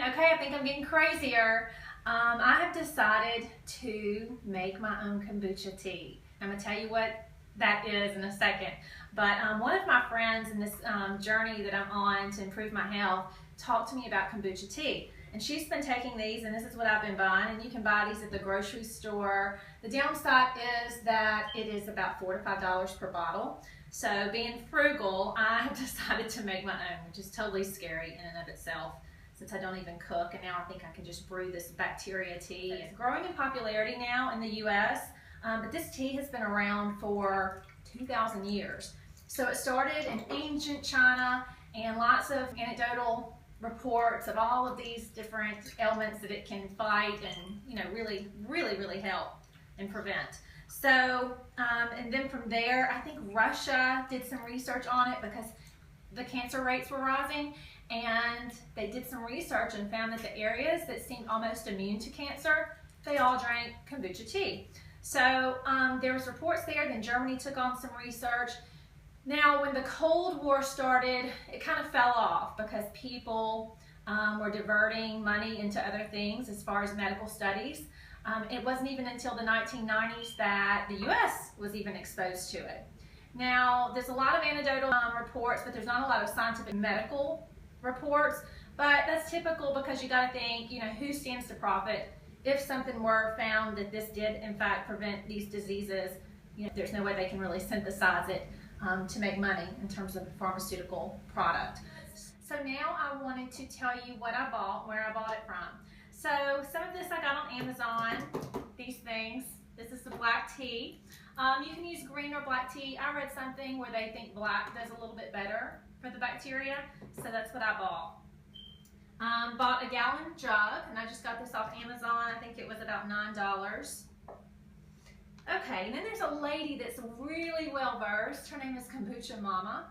Okay, I think I'm getting crazier. I have decided to make my own kombucha tea. I'm gonna tell you what that is in a second. But one of my friends in this journey that I'm on to improve my health talked to me about kombucha tea. And she's been taking these, and this is what I've been buying, and you can buy these at the grocery store. The downside is that it is about $4 to $5 per bottle. So being frugal, I have decided to make my own, which is totally scary in and of itself, since I don't even cook, and now I think I can just brew this bacteria tea. It's growing in popularity now in the US, but this tea has been around for 2,000 years. So it started in ancient China, and lots of anecdotal reports of all of these different ailments that it can fight and really help and prevent. So and then from there, I think Russia did some research on it because the cancer rates were rising, and they did some research and found that the areas that seemed almost immune to cancer, they all drank kombucha tea. So there was reports there. Then Germany took on some research. Now, when the Cold War started, it kind of fell off because people were diverting money into other things as far as medical studies. It wasn't even until the 1990s that the US was even exposed to it. Now, there's a lot of anecdotal reports, but there's not a lot of scientific medical reports. But that's typical because you got to think, who stands to profit if something were found that this did in fact prevent these diseases. There's no way they can really synthesize it to make money in terms of a pharmaceutical product. So now I wanted to tell you what I bought, where I bought it from. So some of this I got on Amazon, these things. This is the black tea. You can use green or black tea. I read something where they think black does a little bit better for the bacteria, so that's what I bought. Bought a gallon jug, and I just got this off Amazon. I think it was about $9. Okay, and then there's a lady that's really well versed. Her name is Kombucha Mama.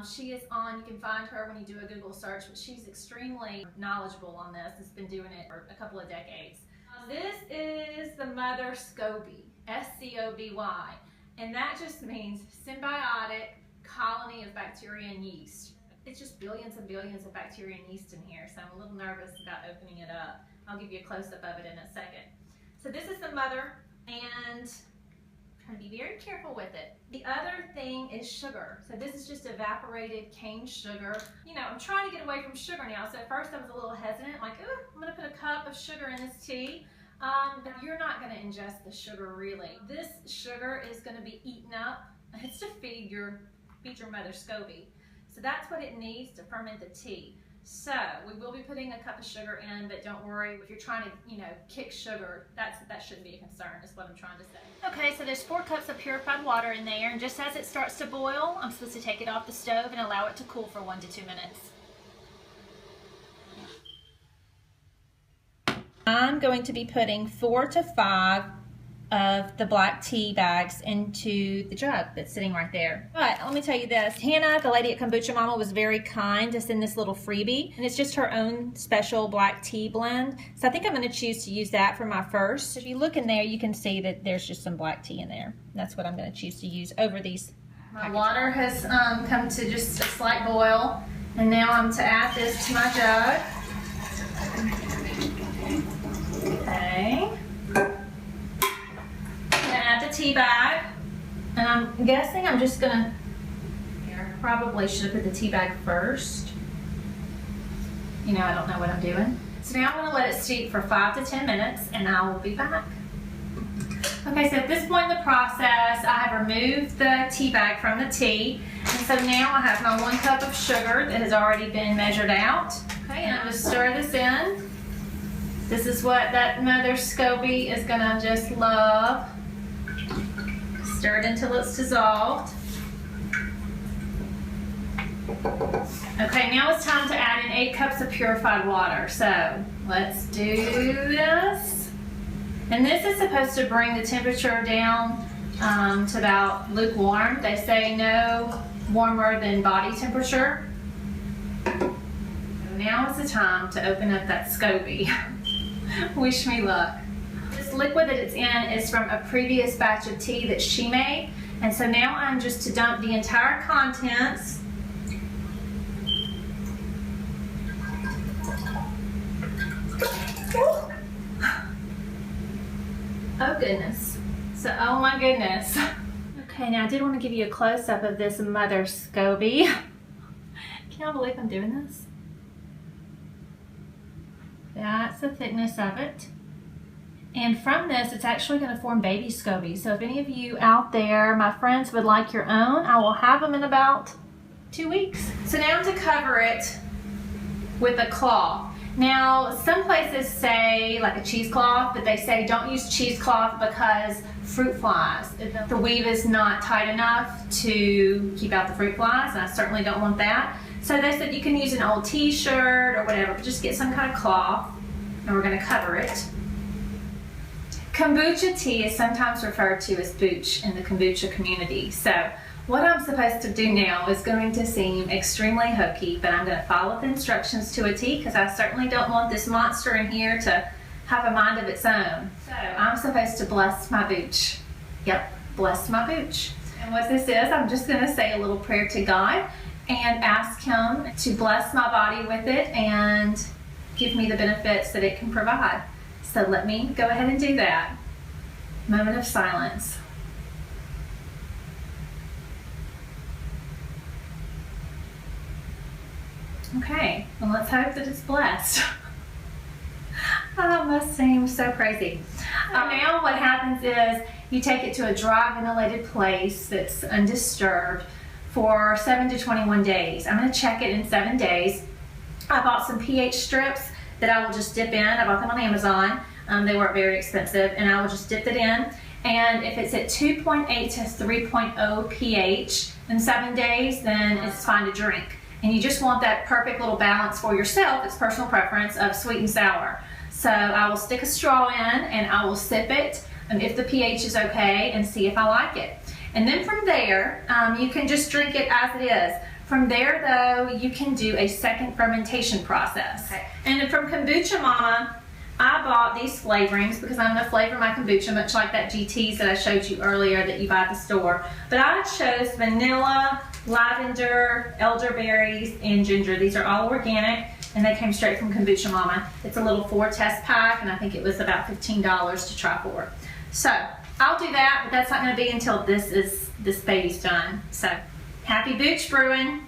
She is on, you can find her when you do a Google search, but she's extremely knowledgeable on this. Has been doing it for a couple of decades. This is the Mother SCOBY, S-C-O-B-Y, and that just means symbiotic colony of bacteria and yeast. It's just billions and billions of bacteria and yeast in here, so I'm a little nervous about opening it up. I'll give you a close-up of it in a second. So this is the mother, and I'm trying to be very careful with it. The other thing is sugar. So this is just evaporated cane sugar. I'm trying to get away from sugar now, so at first I was a little hesitant, like, I'm gonna put a cup of sugar in this tea. But you're not gonna ingest the sugar really. This sugar is gonna be eaten up. It's to feed your Mother SCOBY. So that's what it needs to ferment the tea. So we will be putting a cup of sugar in, but don't worry, if you're trying to, kick sugar, that shouldn't be a concern, is what I'm trying to say. Okay, so there's 4 cups of purified water in there, and just as it starts to boil, I'm supposed to take it off the stove and allow it to cool for 1 to 2 minutes. I'm going to be putting 4 to 5 of the black tea bags into the jug that's sitting right there. But let me tell you this, Hannah, the lady at Kombucha Mama, was very kind to send this little freebie, and it's just her own special black tea blend. So I think I'm going to choose to use that for my first. If you look in there, you can see that there's just some black tea in there. That's what I'm going to choose to use over these. My water has come to just a slight boil, and now I'm to add this to my jug. Okay. Add the tea bag, and I'm guessing I'm just gonna, probably should have put the tea bag first. I don't know what I'm doing. So now I'm gonna let it steep for 5 to 10 minutes, and I will be back. Okay, so at this point in the process, I have removed the tea bag from the tea, and so now I have my 1 cup of sugar that has already been measured out. Okay, and I'm gonna stir this in. This is what that Mother SCOBY is gonna just love. Stir it until it's dissolved. Okay, now it's time to add in 8 cups of purified water. So let's do this. And this is supposed to bring the temperature down to about lukewarm. They say no warmer than body temperature. Now is the time to open up that SCOBY. Wish me luck. This liquid that it's in is from a previous batch of tea that she made, and so now I'm just to dump the entire contents goodness. So, oh my goodness. Okay, now I did want to give you a close-up of this Mother SCOBY. Can y'all believe I'm doing this? That's the thickness of it. And from this, it's actually going to form baby SCOBY. So if any of you out there, my friends, would like your own, I will have them in about 2 weeks. So now to cover it with a cloth. Now, some places say like a cheesecloth, but they say don't use cheesecloth because fruit flies. The weave is not tight enough to keep out the fruit flies, and I certainly don't want that. So they said you can use an old t-shirt or whatever, but just get some kind of cloth, and we're going to cover it. Kombucha tea is sometimes referred to as booch in the kombucha community. So what I'm supposed to do now is going to seem extremely hokey, but I'm going to follow the instructions to a T because I certainly don't want this monster in here to have a mind of its own. So I'm supposed to bless my booch. Yep, bless my booch. And what this is, I'm just going to say a little prayer to God and ask Him to bless my body with it and give me the benefits that it can provide. So let me go ahead and do that. Moment of silence. Okay, well, let's hope that it's blessed. That must seem so crazy. Now what happens is you take it to a dry ventilated place that's undisturbed for 7 to 21 days. I'm going to check it in 7 days. I bought some pH strips that I will just dip in. I bought them on Amazon. They weren't very expensive, and I will just dip it in. And if it's at 2.8 to 3.0 pH in 7 days, then it's fine to drink. And you just want that perfect little balance for yourself, it's personal preference, of sweet and sour. So I will stick a straw in and I will sip it if the pH is okay and see if I like it. And then from there, you can just drink it as it is. From there though, you can do a second fermentation process. Okay. And from Kombucha Mama, I bought these flavorings because I'm going to flavor my kombucha much like that GTs that I showed you earlier that you buy at the store. But I chose vanilla, lavender, elderberries, and ginger. These are all organic and they came straight from Kombucha Mama. It's a little 4-test pack and I think it was about $15 to try 4. So I'll do that, but that's not going to be until this baby's done. So happy booch brewing.